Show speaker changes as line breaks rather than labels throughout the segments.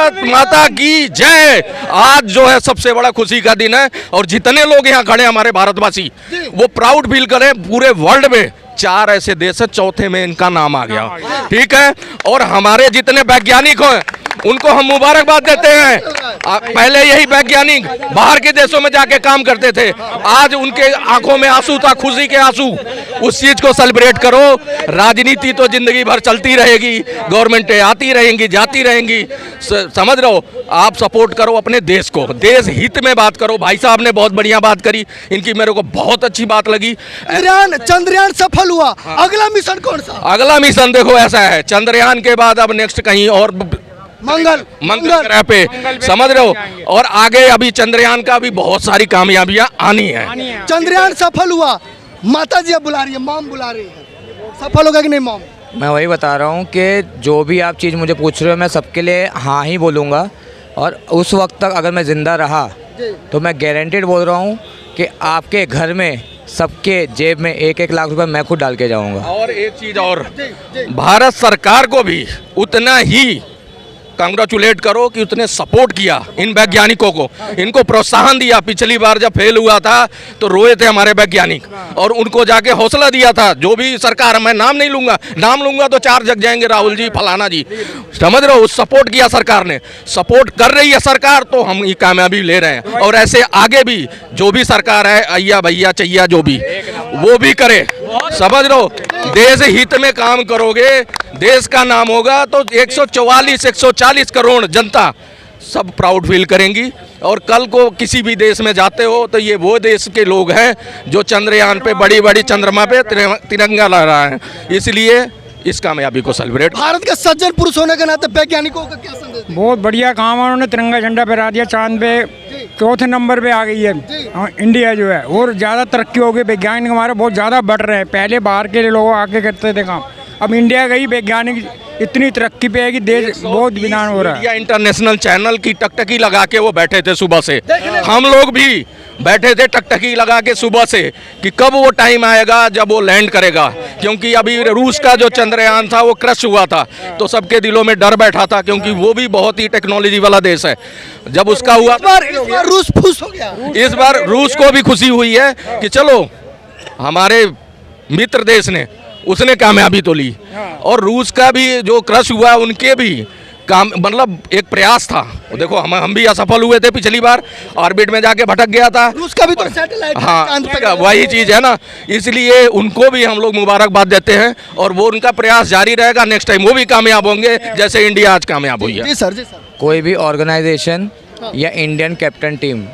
भारत माता की जय। आज जो है सबसे बड़ा खुशी का दिन है और जितने लोग यहाँ खड़े हमारे भारतवासी वो प्राउड फील करें। पूरे वर्ल्ड में 4 ऐसे देश है, चौथे में इनका नाम आ गया, ठीक है। और हमारे जितने वैज्ञानिक हैं उनको हम मुबारकबाद देते हैं। पहले यही वैज्ञानिक बाहर के देशों में जाके काम करते थे, आज उनके आंखों में आंसू था, खुशी के आंसू। उस चीज को सेलिब्रेट करो। राजनीति तो जिंदगी भर चलती रहेगी, गवर्नमेंटें आती रहेंगी जाती रहेंगी, समझ रहे हो। आप सपोर्ट करो अपने देश को, देश हित में बात करो। भाई साहब ने बहुत बढ़िया बात करी, इनकी मेरे को बहुत अच्छी बात लगी।
चंद्रयान सफल हुआ, अगला मिशन कौन सा?
अगला मिशन देखो ऐसा है, चंद्रयान के बाद अब नेक्स्ट कहीं और मंगल ग्रह पे, समझ रहे हो। और आगे अभी चंद्रयान का भी बहुत सारी कामयाबियां आनी है।
चंद्रयान सफल हुआ, माता जी अब बुला रही है, मॉम बुला रही है, सफल होगा कि नहीं मॉम?
मैं वही बता रहा हूँ कि जो भी आप चीज़ मुझे पूछ रहे हो मैं सबके लिए हाँ ही बोलूँगा। और उस वक्त तक अगर मैं ज़िंदा रहा तो मैं गारंटेड बोल रहा हूँ कि आपके घर में सबके जेब में 1-1 लाख रुपए मैं खुद डाल के जाऊँगा।
और एक चीज़ और, भारत सरकार को भी उतना ही कांग्रेचुलेट करो कि उसने सपोर्ट किया इन वैज्ञानिकों को, इनको प्रोत्साहन दिया। पिछली बार जब फेल हुआ था तो रोए थे हमारे वैज्ञानिक और उनको जाके हौसला दिया था। जो भी सरकार, मैं नाम नहीं लूंगा, नाम लूंगा तो 4 जग जाएंगे, राहुल जी फलाना जी, समझ रहे हो। सपोर्ट किया सरकार ने, सपोर्ट कर रही है सरकार, तो हम ये कामयाबी ले रहे हैं। और ऐसे आगे भी जो भी सरकार है, अय्या भैया चैया जो भी, वो भी करे, समझ लो। देश हित में काम करोगे, देश का नाम होगा तो 140 करोड़ जनता सब प्राउड फील करेंगी। और कल को किसी भी देश में जाते हो तो ये वो देश के लोग हैं जो चंद्रयान पे, बड़ी बड़ी चंद्रमा पे तिरंगा लहरा रहा है। इसलिए इस कामयाबी को सेलिब्रेट।
भारत के सज्जन पुरुष होने के नाते वैज्ञानिकों का क्या संदेश?
बहुत बढ़िया काम है, उन्होंने तिरंगा झंडा फहरा दिया, चांद पे 4थे नंबर पे आ गई है इंडिया जो है। और ज़्यादा तरक्की हो गई, वैज्ञानिक हमारे बहुत ज़्यादा बढ़ रहे हैं। पहले बाहर के लोग आके करते थे काम, अब इंडिया गई वैज्ञानिक इतनी तरक्की पे है कि देश बहुत विधान हो रहा है।
इंडिया इंटरनेशनल चैनल की टकटकी लगा के वो बैठे थे सुबह से, हम लोग भी बैठे थे टकटकी लगा के सुबह से कि कब वो टाइम आएगा जब वो लैंड करेगा। क्योंकि अभी रूस का जो चंद्रयान था वो क्रश हुआ था तो सबके दिलों में डर बैठा था, क्योंकि वो भी बहुत ही टेक्नोलॉजी वाला देश है। जब उसका हुआ,
इस बार रूस खुश हो गया।
इस बार रूस को भी खुशी हुई है कि चलो हमारे मित्र देश ने, उसने कामयाबी तो ली। और रूस का भी जो क्रश हुआ उनके भी काम, मतलब एक प्रयास था। देखो हम भी असफल हुए थे पिछली बार, ऑर्बिट में जाके भटक गया था।
रूस का भी तो सैटेलाइट,
हाँ वही चीज है ना, इसलिए उनको भी हम लोग मुबारकबाद देते हैं। और वो उनका प्रयास जारी रहेगा, नेक्स्ट टाइम वो भी कामयाब होंगे जैसे इंडिया आज कामयाब हुई है।
जी सर, जी सर।
कोई भी ऑर्गेनाइजेशन या Indian captain team,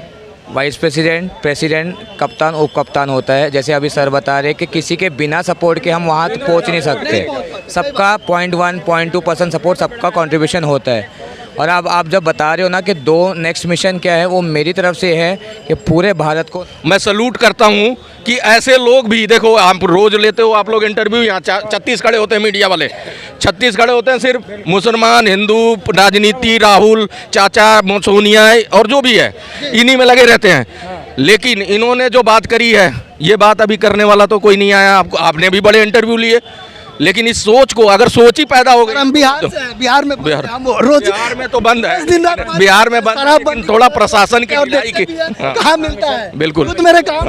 vice president, president, कप्तान, उप कप्तान होता है। जैसे अभी सर बता रहे कि किसी के बिना सपोर्ट के हम वहाँ तक पहुँच नहीं सकते। सबका 0.1, 0.2% सपोर्ट, सबका कंट्रीब्यूशन होता है। और अब आप जब बता रहे हो ना कि 2 नेक्स्ट मिशन क्या है, वो मेरी तरफ से है कि पूरे भारत को
मैं सल्यूट करता हूँ कि ऐसे लोग भी, देखो आप रोज लेते हो आप लोग इंटरव्यू, यहाँ 36 खड़े होते हैं मीडिया वाले, 36 खड़े होते हैं, सिर्फ मुसलमान, हिंदू, राजनीति, राहुल, चाचा, सोनिया और जो भी है इन्हीं में लगे रहते हैं। लेकिन इन्होंने जो बात करी है, ये बात अभी करने वाला तो कोई नहीं आया। आपने भी बड़े इंटरव्यू लिए, लेकिन इस सोच को, अगर सोच ही पैदा हो गई,
हम बिहार से हैं, बिहार में
तो बंद है, बिहार में बंद, लेकिन थोड़ा प्रशासन की ढिलाई की
कहाँ मिलता है,
बिल्कुल
मेरे काम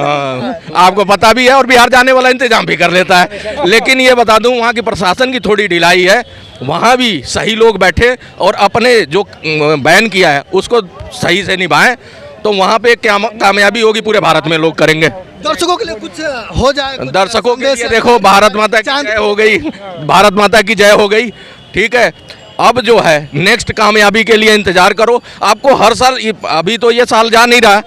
आपको पता भी है और बिहार जाने वाला इंतजाम भी कर लेता है। लेकिन ये बता दूं, वहाँ की प्रशासन की थोड़ी ढिलाई है, वहाँ भी सही लोग बैठे और अपने जो बैन किया है उसको सही से निभाएं, तो वहाँ पे कामयाबी होगी, पूरे भारत में लोग करेंगे।
दर्शकों के लिए कुछ हो जाए,
दर्शकों के लिए देखो, भारत माता की जय हो गई, भारत माता की जय हो गई, ठीक है। अब जो है नेक्स्ट कामयाबी के लिए इंतजार करो। आपको हर साल, अभी तो ये साल जा नहीं रहा,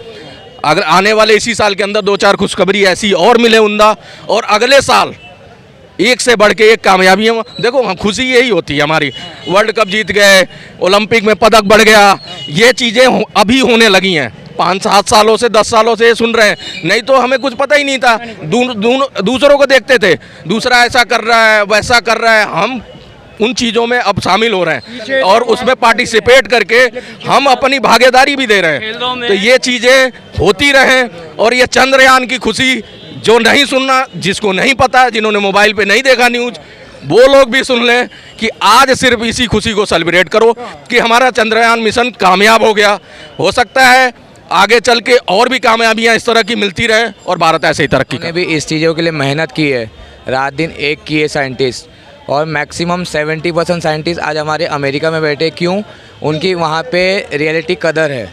अगर आने वाले इसी साल के अंदर 2-4 खुशखबरी ऐसी और मिले उमदा, और अगले साल एक से बढ़ के एक कामयाबियाँ। देखो हम खुशी यही होती है हमारी, वर्ल्ड कप जीत गए, ओलंपिक में पदक बढ़ गया, ये चीज़ें अभी होने लगी हैं। 5-7 सालों से, 10 सालों से सुन रहे हैं, नहीं तो हमें कुछ पता ही नहीं था। दूसरों को देखते थे, दूसरा ऐसा कर रहा है, वैसा कर रहा है, हम उन चीज़ों में अब शामिल हो रहे हैं और उसमें पार्टिसिपेट करके हम अपनी भागीदारी भी दे रहे हैं। तो ये चीज़ें होती रहें। और ये चंद्रयान की खुशी, जो नहीं सुनना, जिसको नहीं पता, जिन्होंने मोबाइल पे नहीं देखा न्यूज़, वो लोग भी सुन लें कि आज सिर्फ इसी खुशी को सेलिब्रेट करो कि हमारा चंद्रयान मिशन कामयाब हो गया। हो सकता है आगे चल के और भी कामयाबियां इस तरह की मिलती रहे और भारत ऐसे ही तरक्की करे।
उन्होंने भी इस चीज़ों के लिए मेहनत की है, रात दिन एक किए साइंटिस्ट, और मैक्सिमम 70% साइंटिस्ट आज हमारे अमेरिका में बैठे। क्यों? उनकी वहाँ पे रियलिटी कदर है।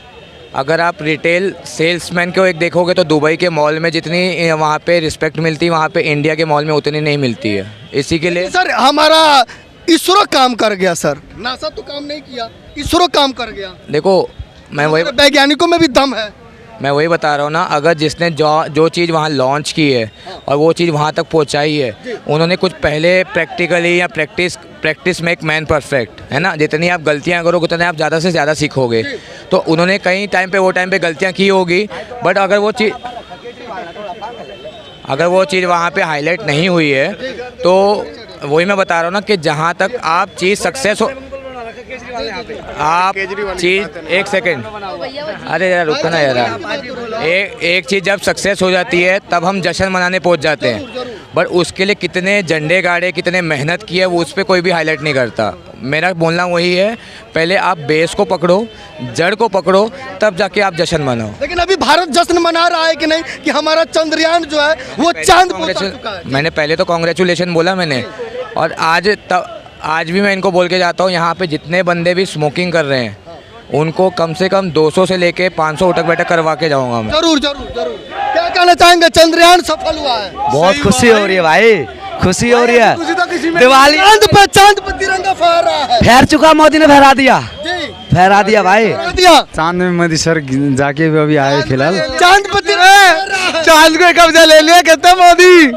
अगर आप रिटेल सेल्समैन को एक देखोगे तो दुबई के मॉल में जितनी वहाँ पे रिस्पेक्ट मिलती है, वहाँ पे इंडिया के मॉल में उतनी नहीं मिलती है। इसी के लिए
सर हमारा इसरो काम कर गया सर, नासा तो काम नहीं किया, इसरो काम कर गया।
देखो, मैं
वैज्ञानिकों में भी दम है।
वही बता रहा हूँ ना, अगर जिसने जो चीज़ वहाँ लॉन्च की है और वो चीज़ वहाँ तक पहुँचाई है, उन्होंने कुछ पहले प्रैक्टिकली या प्रैक्टिस मेक मैन परफेक्ट, है ना। जितनी आप गलतियाँ करोगे उतने आप ज़्यादा से ज़्यादा सीखोगे। तो उन्होंने कई टाइम पे वो टाइम पे गलतियाँ की होगी, बट अगर वो चीज़ वहाँ पे हाईलाइट नहीं हुई है, तो वही मैं बता रहा हूँ ना कि जहाँ तक आप चीज़ सक्सेस हो, आप चीज़ एक सेकेंड, अरे यार रुको ना यार, एक चीज़ जब सक्सेस हो जाती है तब हम जश्न मनाने पहुंच जाते हैं, बट उसके लिए कितने झंडे गाड़े, कितने मेहनत की है, वो उस पर कोई भी हाईलाइट नहीं करता। मेरा बोलना वही है, पहले आप बेस को पकड़ो, जड़ को पकड़ो, तब जाके आप जश्न मनाओ।
लेकिन अभी भारत जश्न मना रहा है कि नहीं कि हमारा चंद्रयान जो है वो चांद पे उतर चुका है।
मैंने पहले तो कांग्रेचुलेशन बोला मैंने, और आज भी मैं इनको बोल के जाता हूँ, यहाँ पे जितने बंदे भी स्मोकिंग कर रहे हैं उनको कम से कम 200 से लेके 500 उठक बैठक करवा के जाऊँगा मैं।
जरूर जरूर जरूर। क्या कहना चाहेंगे, चंद्रयान सफल हुआ है?
बहुत खुशी हो रही है भाई, खुशी हो रही है। दिवाली
चांद पे तिरंगा फहरा रहा है।
फहर चुका, मोदी ने फहरा दिया,
जी
फहरा दिया भाई।
फहरा दिया।
चांद में मोदी सर जाके भी अभी आए फिलहाल।
चांद पे तिरंगा,
चांद पे कब्जा ले लिया, कहते मोदी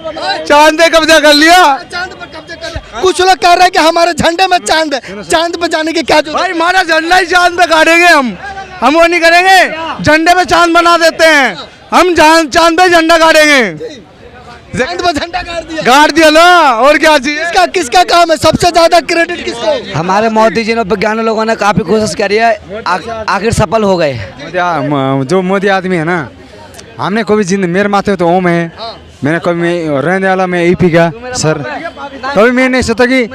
चांद पे कब्जा कर लिया।
चांद पे कब्जा कर लिया। कुछ लोग कह रहे हैं कि हमारे झंडे में चांद है, चांद पे जाने की क्या जरूरत?
भाई हमारा झंडा ही चांद पे गाड़ेंगे हम वो नहीं करेंगे, झंडे पे चांद बना देते हैं हम, चांद पे झंडा गाड़ेंगे।
चांद पे झंडा
गाड़ दिया ना, और क्या चाहिए?
किसका काम है? सबसे ज्यादा क्रेडिट किसको?
हमारे मोदी जी ने, वैज्ञानिक लोगों ने काफी कोशिश करी है, आखिर सफल हो गए।
जो मोदी आदमी है ना, हमने कभी जिंदगी, मेरे माथे तो ओम है, मैंने कभी रहने वाला मैं ईपी का सर, कभी मैं नहीं सोचा कि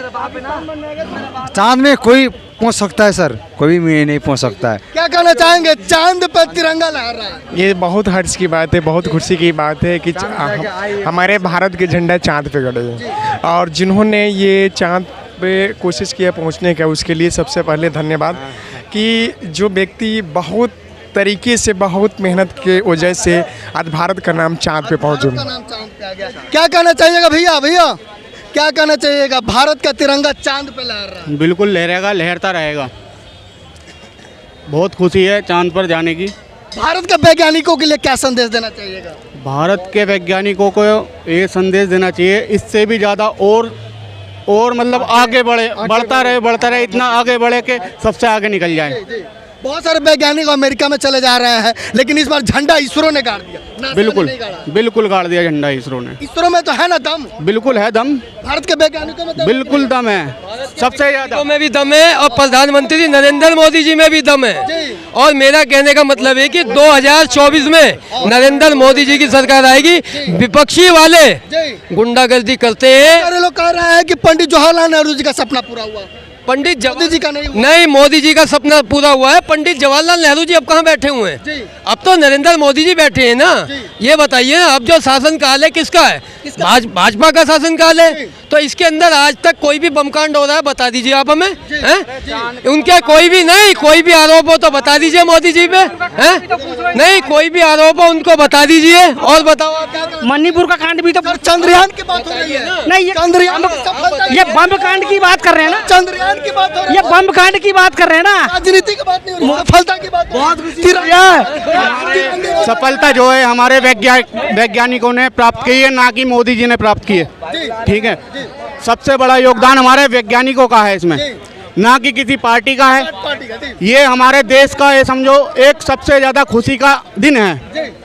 चांद में कोई पहुंच सकता है सर, कोई भी नहीं पहुंच सकता है।
क्या कहना चाहेंगे, चांद पर तिरंगा लहरा रहा है?
ये बहुत हर्ष की बात है, बहुत खुशी की बात है कि हमारे भारत के झंडा चांद पे गड़े हैं, और जिन्होंने ये चांद पे कोशिश किया पहुंचने का, उसके लिए सबसे पहले धन्यवाद। कि जो व्यक्ति बहुत तरीके से, बहुत मेहनत के वजह से आज भारत का नाम चांद पे पहुंचे।
क्या कहना चाहिएगा भैया, क्या कहना चाहिएगा? भारत का तिरंगा चांद पे लहर रहा है।
बिल्कुल लहरेगा, लहरता रहेगा। बहुत खुशी है चांद पर जाने की।
भारत के वैज्ञानिकों के लिए क्या संदेश देना चाहिएगा?
भारत के वैज्ञानिकों को ये संदेश देना चाहिए, इससे भी ज़्यादा और मतलब आगे बढ़ता रहे, इतना आगे बढ़े कि सबसे आगे निकल जाए।
बहुत सारे वैज्ञानिक अमेरिका में चले जा रहे हैं, लेकिन इस बार झंडा इसरो ने गाड़ दिया।
बिल्कुल गाड़ दिया झंडा इसरो ने।
इसरो में तो है ना दम?
बिल्कुल है दम,
भारत के वैज्ञानिकों में दम,
बिल्कुल दम है, सबसे ज़्यादा
में भी दम है, और प्रधानमंत्री नरेंद्र मोदी जी में भी दम है। और मेरा कहने का मतलब है कि 2024 में नरेंद्र मोदी जी की सरकार आएगी। विपक्षी वाले गुंडागर्दी करते हैं।
सारे लोग कह रहे हैं कि पंडित जवाहरलाल नेहरू जी का सपना पूरा हुआ,
पंडित
मोदी जी का नहीं।
नहीं, मोदी जी का सपना पूरा हुआ है। पंडित जवाहरलाल नेहरू जी अब कहाँ बैठे हुए हैं? अब तो नरेंद्र मोदी जी बैठे हैं ना। ये बताइए ना, अब जो शासन काल है किसका है? भाजपा का शासन काल है। तो इसके अंदर आज तक कोई भी बमकांड हो रहा है, बता दीजिए आप हमें, हैं? उनके कोई भी आरोप हो तो बता दीजिए मोदी जी पे, हैं? नहीं, कोई भी आरोप हो उनको बता दीजिए। और बताओ,
मणिपुर का कांड भी तो
चंद्रयान की बात हो रही है।
नहीं, ये बम कांड की बात कर रहे हैं ना,
चंद्रयान की बात हो रही है।
ये बम कांड की बात कर रहे हैं ना,
राजनीति की बात नहीं हो रही, सफलता की बात। बहुत
सफलता जो है हमारे वैज्ञानिकों ने प्राप्त की है, ना कि मोदी जी ने प्राप्त की है। ठीक है, सबसे बड़ा योगदान हमारे वैज्ञानिकों का है इसमें, ना कि किसी पार्टी का है। ये हमारे देश का, ये समझो, एक सबसे ज्यादा खुशी का दिन है।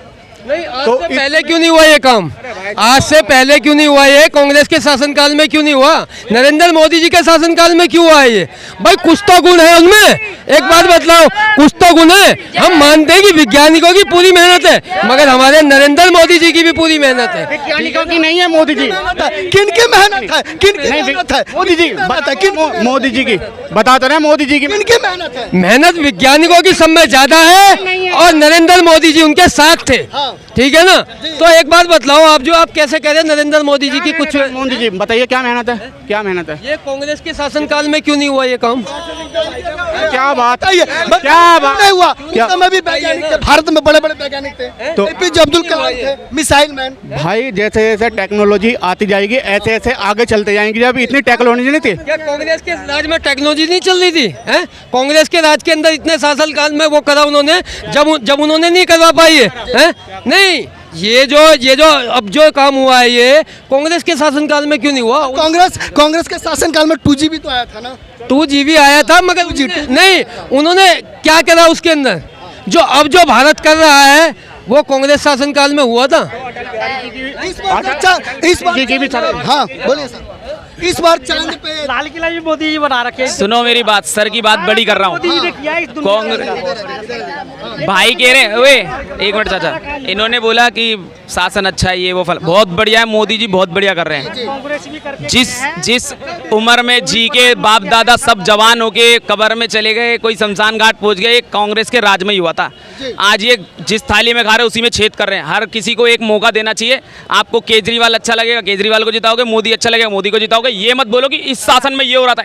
नहीं, आज से पहले क्यों नहीं हुआ ये काम? आज से पहले क्यों नहीं हुआ ये? कांग्रेस के शासनकाल में क्यों नहीं हुआ? नरेंद्र मोदी जी के शासनकाल में क्यों हुआ ये? भाई कुछ तो गुण है उनमें, एक बात बतलाओ, कुछ तो गुण है। हम मानते हैं कि वैज्ञानिकों की पूरी मेहनत है, मगर हमारे नरेंद्र मोदी जी की भी पूरी मेहनत है।
वैज्ञानिकों की नहीं है मोदी जी,
किनकी मेहनत है? किनकी मेहनत है?
मोदी जी मोदी जी की बता तो रहे हैं, मोदी जी की
किनकी मेहनत है?
मेहनत वैज्ञानिकों की सब में ज्यादा है और नरेंद्र मोदी जी उनके साथ थे। ठीक है ना? तो एक बात बतलाओ आप, जो आप कैसे कह रहे हैं नरेंद्र मोदी जी की कुछ,
मोदी जी बताइए क्या मेहनत है, क्या मेहनत है?
ये कांग्रेस के शासनकाल में क्यों नहीं हुआ ये काम?
क्या बात
बताइए,
क्या बात
नहीं हुआ?
क्या?
उस समय भी वैज्ञानिक थे, भारत में बड़े बड़े वैज्ञानिक थे,
तो
एपीजे अब्दुल कलाम थे, मिसाइल मैन।
भाई जैसे जैसे टेक्नोलॉजी आती जाएगी ऐसे ऐसे आगे चलते जाएंगी। जब इतनी टेक्नोलॉजी नहीं थी,
क्या कांग्रेस के राज में टेक्नोलॉजी नहीं चल रही थी? हैं? कांग्रेस के राज के अंदर इतने शासनकाल में वो करा उन्होंने, जब उन्होंने नहीं करवा पाई है? नहीं, ये जो अब जो काम हुआ है ये कांग्रेस के शासनकाल में क्यों नहीं हुआ?
कांग्रेस के शासनकाल में 2G भी तो आया था ना।
2G भी आया था, मगर नहीं, उन्होंने क्या करा उसके अंदर? जो भारत कर रहा है वो कांग्रेस शासनकाल में हुआ था।
इस बार हाँ बोलिए सर, इस बार चांद पे
लाल किला भी मोदी जी बना रखे हैं।
सुनो मेरी बात, सर की बात बड़ी कर रहा हूँ।
मोदी जी ने किया इस दुनिया
कांग्रेस भाई कह रहे ओए एक मिनट चाचा, इन्होंने बोला कि शासन अच्छा है, ये वो फल बहुत बढ़िया है, मोदी जी बहुत बढ़िया कर रहे हैं।
कांग्रेस भी करके
जिस उम्र में जी के बाप दादा सब जवान होके कब्र में चले गए, कोई शमशान घाट पहुंच गए, कांग्रेस के राज में ही हुआ था। आज ये जिस थाली में खा रहे उसी में छेद कर रहे हैं। हर किसी को एक मौका देना चाहिए। आपको केजरीवाल अच्छा लगेगा, केजरीवाल को जिताओगे, मोदी अच्छा लगेगा, मोदी को जिताओगे। ये मत बोलो कि इस शासन में ये हो रहा था।